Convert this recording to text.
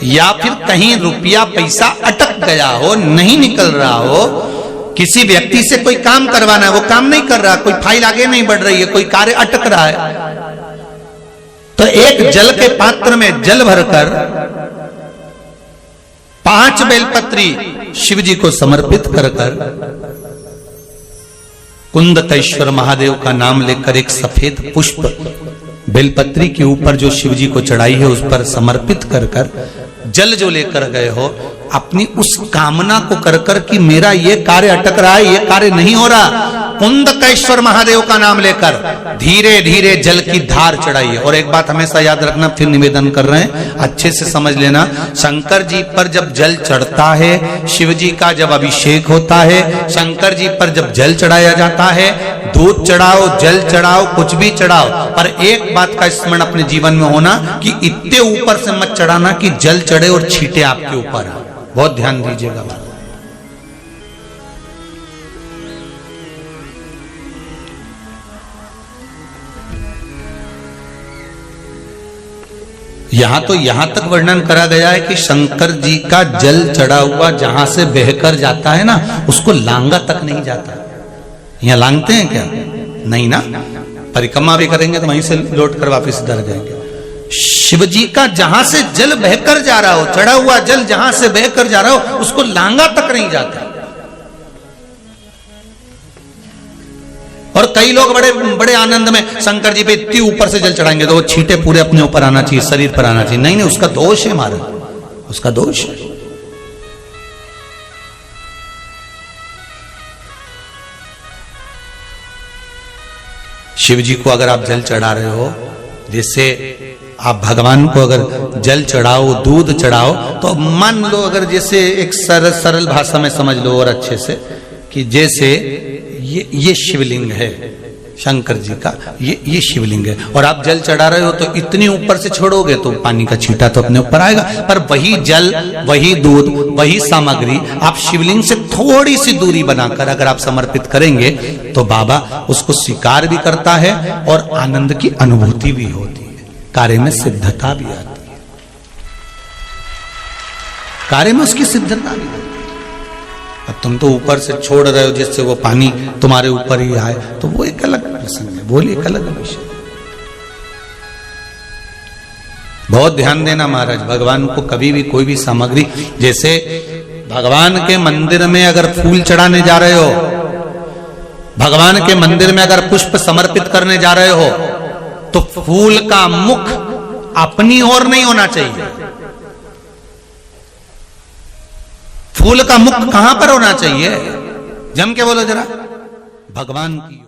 या फिर कहीं रुपया पैसा अटक गया हो, नहीं निकल रहा हो, किसी व्यक्ति से कोई काम करवाना है, वो काम नहीं कर रहा, कोई फाइल आगे नहीं बढ़ रही है, कोई कार्य अटक रहा है, तो एक जल के पात्र में जल भरकर 5 बेलपत्री शिव जी को समर्पित कर कुंदकेश्वर महादेव का नाम लेकर एक सफेद पुष्प बेलपत्री के ऊपर जो शिव जी को चढ़ाई है उस पर समर्पित कर जल जो लेकर गए हो, अपनी उस कामना को कर कि मेरा ये कार्य अटक रहा है, ये कार्य नहीं हो रहा, कुंदकेश्वर महादेव का नाम लेकर धीरे धीरे जल की धार चढ़ाइए। और एक बात हमेशा याद रखना, फिर निवेदन कर रहे हैं, अच्छे से समझ लेना, शंकर जी पर जब जल चढ़ता है, शिव जी का जब अभिषेक होता है, शंकर जी पर जब जल चढ़ाया जाता है, दूध चढ़ाओ, जल चढ़ाओ, कुछ भी चढ़ाओ, पर एक बात का स्मरण अपने जीवन में होना कि इतने ऊपर से मत चढ़ाना कि जल चढ़े और छींटे आपके ऊपर आए। बहुत ध्यान दीजिएगा। यहां तक वर्णन करा गया है कि शंकर जी का जल चढ़ा हुआ जहां से बहकर जाता है ना, उसको लांगा तक नहीं जाता। यहां लांगते हैं क्या? नहीं ना, परिक्रमा भी करेंगे तो वहीं से लौट कर वापस इधर जाएंगे। शिव जी का जहां से जल बहकर जा रहा हो, चढ़ा हुआ जल जहां से बहकर जा रहा हो, उसको लांगा तक नहीं जाता। और कई लोग बड़े बड़े आनंद में शंकर जी पे इतनी ऊपर से जल चढ़ाएंगे तो वो छींटे पूरे अपने ऊपर आना चाहिए, शरीर पर आना चाहिए। नहीं नहीं, उसका दोष है महाराज, उसका दोष है। शिव जी को अगर आप जल चढ़ा रहे हो, जैसे आप भगवान को अगर जल चढ़ाओ, दूध चढ़ाओ, तो मान लो अगर जैसे एक सरल भाषा में समझ लो और अच्छे से कि जैसे ये शिवलिंग है शंकर जी का, ये शिवलिंग है, और आप जल चढ़ा रहे हो तो इतनी ऊपर से छोड़ोगे तो पानी का छींटा तो अपने ऊपर आएगा, पर वही जल, वही दूध, वही सामग्री आप शिवलिंग से थोड़ी सी दूरी बनाकर अगर आप समर्पित करेंगे तो बाबा उसको स्वीकार भी करता है और आनंद की अनुभूति भी होती है, कार्य में सिद्धता भी आती है, कार्य में उसकी सिद्धता भी होती है। अब तुम तो ऊपर से छोड़ रहे हो जिससे वो पानी तुम्हारे ऊपर ही आए, तो वो एक अलग प्रसंग है, वो एक अलग विषय। बहुत ध्यान देना महाराज, भगवान को कभी भी कोई भी सामग्री, जैसे भगवान के मंदिर में अगर फूल चढ़ाने जा रहे हो, भगवान के मंदिर में अगर पुष्प समर्पित करने जा रहे हो, तो फूल का मुख अपनी ओर नहीं होना चाहिए। फूल का मुख कहां पर होना चाहिए? जम के बोलो जरा, भगवान की।